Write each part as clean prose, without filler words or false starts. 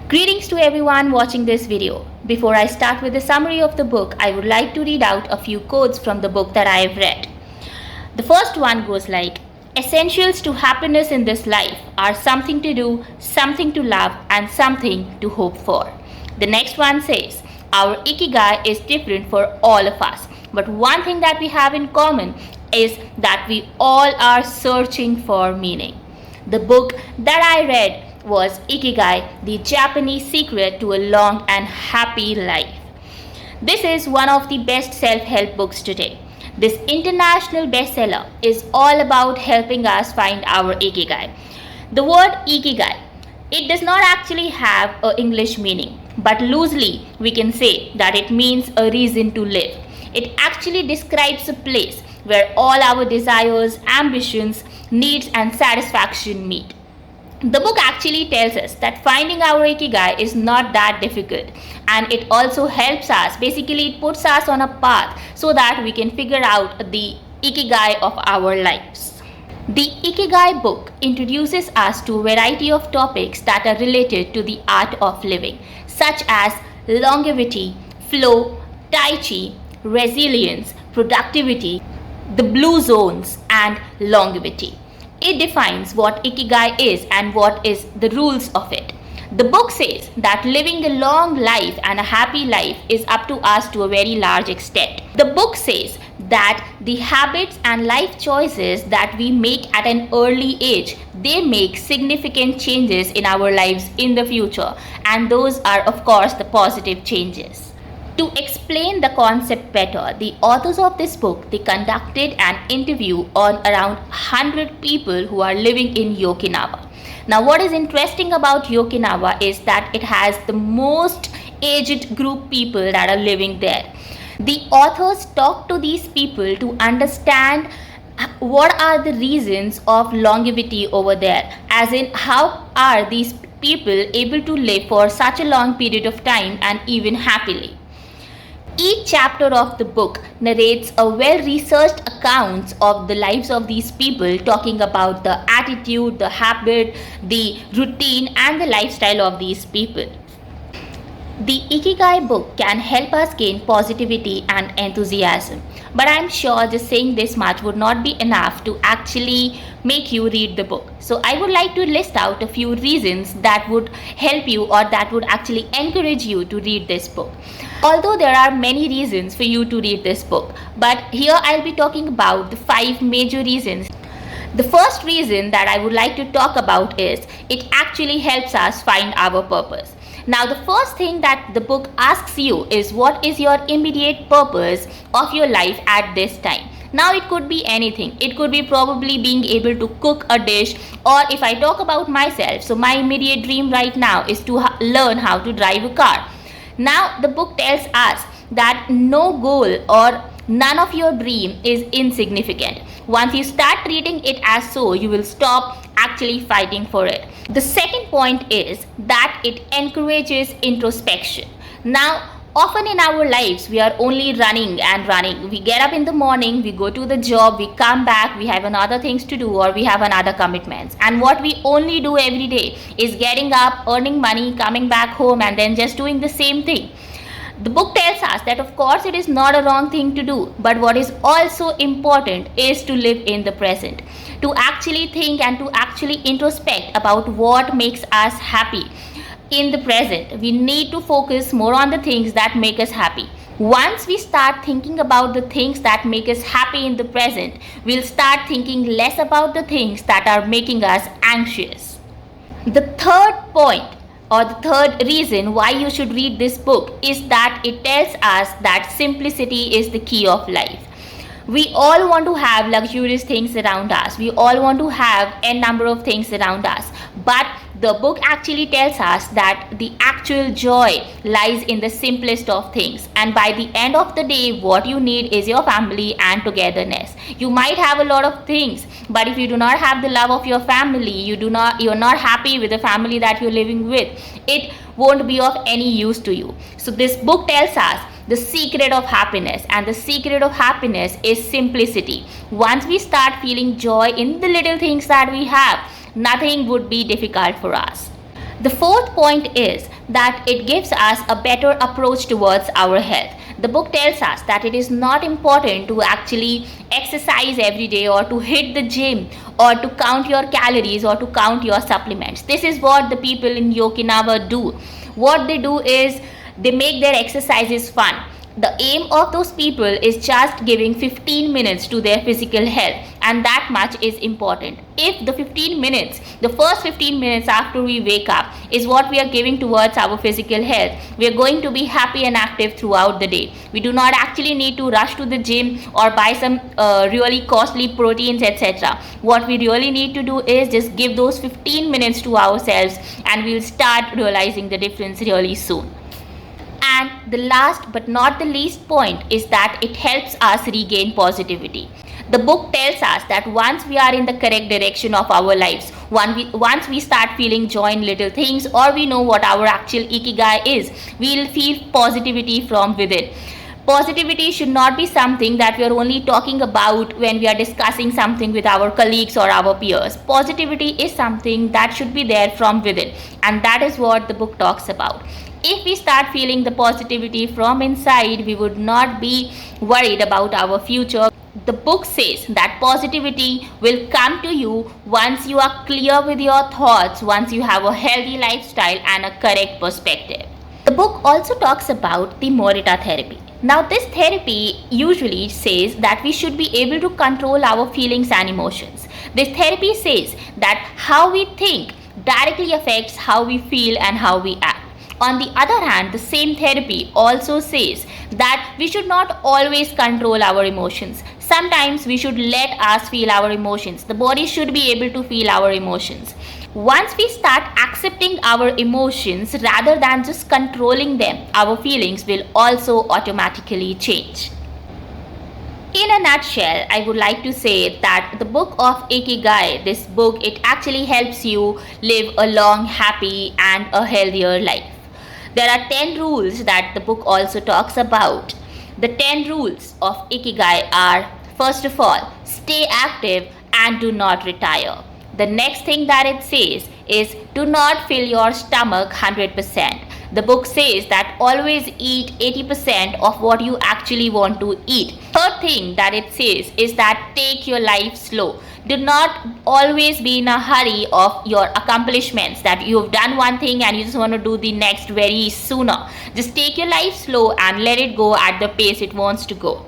Greetings to everyone watching this video. Before I start with the summary of the book, I would like to read out a few quotes from the book that I have read. The first one goes like, essentials to happiness in this life are something to do, something to love, and something to hope for. The next one says, our Ikigai is different for all of us, but one thing that we have in common is that we all are searching for meaning. The book that I read was Ikigai, the Japanese secret to a long and happy life. This is one of the best self-help books today. This international bestseller is all about helping us find our Ikigai. The word Ikigai, it does not actually have an English meaning, but loosely we can say that it means a reason to live. It actually describes a place where all our desires, ambitions, needs, and satisfaction meet. The book actually tells us that finding our Ikigai is not that difficult, and it also helps us, basically it puts us on a path so that we can figure out the Ikigai of our lives. The Ikigai book introduces us to a variety of topics that are related to the art of living, such as longevity, flow, tai chi, resilience, productivity, the blue zones, and longevity. It defines what Ikigai is and what is the rules of it. The book says that living a long life and a happy life is up to us to a very large extent. The book says that the habits and life choices that we make at an early age, they make significant changes in our lives in the future, and those are of course the positive changes. To explain the concept better, the authors of this book, they conducted an interview on around 100 people who are living in Okinawa. Now what is interesting about Okinawa is that it has the most aged group people that are living there. The authors talked to these people to understand what are the reasons of longevity over there, as in how are these people able to live for such a long period of time and even happily. Each chapter of the book narrates a well-researched accounts of the lives of these people, talking about the attitude, the habit, the routine, and the lifestyle of these people. The Ikigai book can help us gain positivity and enthusiasm, but I'm sure just saying this much would not be enough to actually make you read the book. So I would like to list out a few reasons that would help you or that would actually encourage you to read this book. Although there are many reasons for you to read this book, but here I'll be talking about the 5 major reasons. The first reason that I would like to talk about is it actually helps us find our purpose. Now the first thing that the book asks you is what is your immediate purpose of your life at this time. Now it could be anything. It could be probably being able to cook a dish, or if I talk about myself, so my immediate dream right now is to learn how to drive a car. Now the book tells us that no goal or none of your dream is insignificant. Once you start treating it as so, you will stop actually fighting for it. The second point is that it encourages introspection. Now, often in our lives, we are only running and running. We get up in the morning, we go to the job, we come back, we have another things to do, or we have another commitments. And what we only do every day is getting up, earning money, coming back home, and then just doing the same thing. The book tells us that of course it is not a wrong thing to do, but what is also important is to live in the present, to actually think and to actually introspect about what makes us happy. In the present, we need to focus more on the things that make us happy. Once we start thinking about the things that make us happy in the present, we'll start thinking less about the things that are making us anxious. The third point or the third reason why you should read this book is that it tells us that simplicity is the key of life. We all want to have luxurious things around us. We all want to have n number of things around us. But the book actually tells us that the actual joy lies in the simplest of things. And by the end of the day, what you need is your family and togetherness. You might have a lot of things, but if you do not have the love of your family, you're not happy with the family that you're living with, it won't be of any use to you. So this book tells us the secret of happiness, and the secret of happiness is simplicity. Once we start feeling joy in the little things that we have, nothing would be difficult for us. The fourth point is that it gives us a better approach towards our health. The book tells us that it is not important to actually exercise every day or to hit the gym or to count your calories or to count your supplements. This is what the people in Okinawa do. What they do is they make their exercises fun. The aim of those people is just giving 15 minutes to their physical health, and that much is important. If the 15 minutes, the first 15 minutes after we wake up is what we are giving towards our physical health, we are going to be happy and active throughout the day. We do not actually need to rush to the gym or buy some really costly proteins, etc. What we really need to do is just give those 15 minutes to ourselves, and we'll start realizing the difference really soon. And the last but not the least point is that it helps us regain positivity. The book tells us that once we are in the correct direction of our lives, once we start feeling joy in little things, or we know what our actual Ikigai is, we'll feel positivity from within. Positivity should not be something that we are only talking about when we are discussing something with our colleagues or our peers. Positivity is something that should be there from within, and that is what the book talks about. If we start feeling the positivity from inside, we would not be worried about our future. The book says that positivity will come to you once you are clear with your thoughts, once you have a healthy lifestyle and a correct perspective. The book also talks about the Morita therapy. Now, this therapy usually says that we should be able to control our feelings and emotions. This therapy says that how we think directly affects how we feel and how we act. On the other hand, the same therapy also says that we should not always control our emotions. Sometimes we should let us feel our emotions. The body should be able to feel our emotions. Once we start accepting our emotions rather than just controlling them, our feelings will also automatically change. In a nutshell, I would like to say that the book of Ikigai, this book, it actually helps you live a long, happy and a healthier life. There are 10 rules that the book also talks about. The 10 rules of Ikigai are, first of all, stay active and do not retire. The next thing that it says is do not fill your stomach 100%. The book says that always eat 80% of what you actually want to eat. Third thing that it says is that take your life slow. Do not always be in a hurry of your accomplishments, that you've done one thing and you just want to do the next very sooner. Just take your life slow and let it go at the pace it wants to go.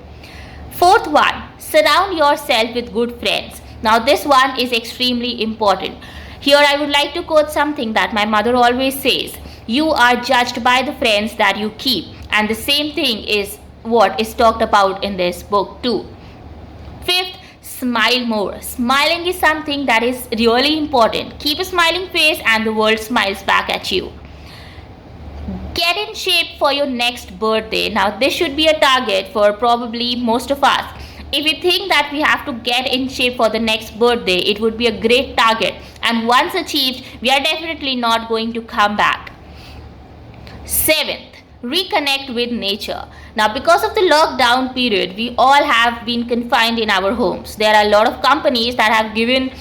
Fourth one, surround yourself with good friends. Now this one is extremely important. Here I would like to quote something that my mother always says. You are judged by the friends that you keep. And the same thing is what is talked about in this book too. Fifth, smile more. Smiling is something that is really important. Keep a smiling face and the world smiles back at you. Get in shape for your next birthday. Now this should be a target for probably most of us. If we think that we have to get in shape for the next birthday, it would be a great target. And once achieved, we are definitely not going to come back. Seventh, reconnect with nature. Now, because of the lockdown period, we all have been confined in our homes. There are a lot of companies that have given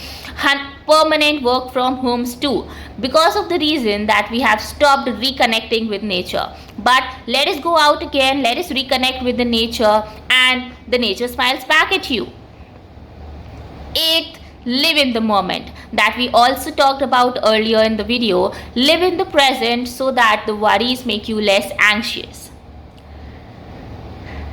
permanent work from homes too, because of the reason that we have stopped reconnecting with nature. But let us go out again, let us reconnect with the nature, and the nature smiles back at you. Eighth, live in the moment, that we also talked about earlier in the video. Live in the present so that the worries make you less anxious.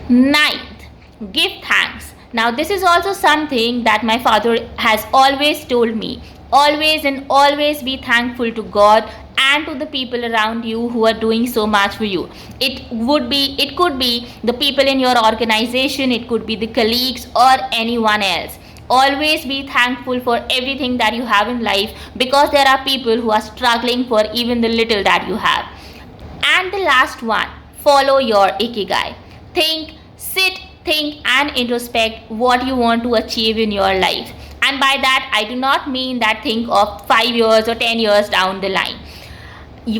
Ninth, give thanks. Now this is also something that my father has always told me. Always and always be thankful to God and to the people around you who are doing so much for you. It could be the people in your organization, it could be the colleagues or anyone else. Always be thankful for everything that you have in life, because there are people who are struggling for even the little that you have. And the last one, follow your Ikigai. Think, sit, think and introspect what you want to achieve in your life. And by that, I do not mean that think of 5 years or 10 years down the line.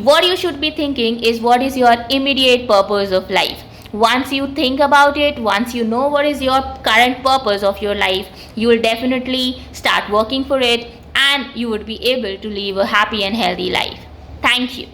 What you should be thinking is what is your immediate purpose of life. Once you think about it, once you know what is your current purpose of your life, you will definitely start working for it and you would be able to live a happy and healthy life. Thank you.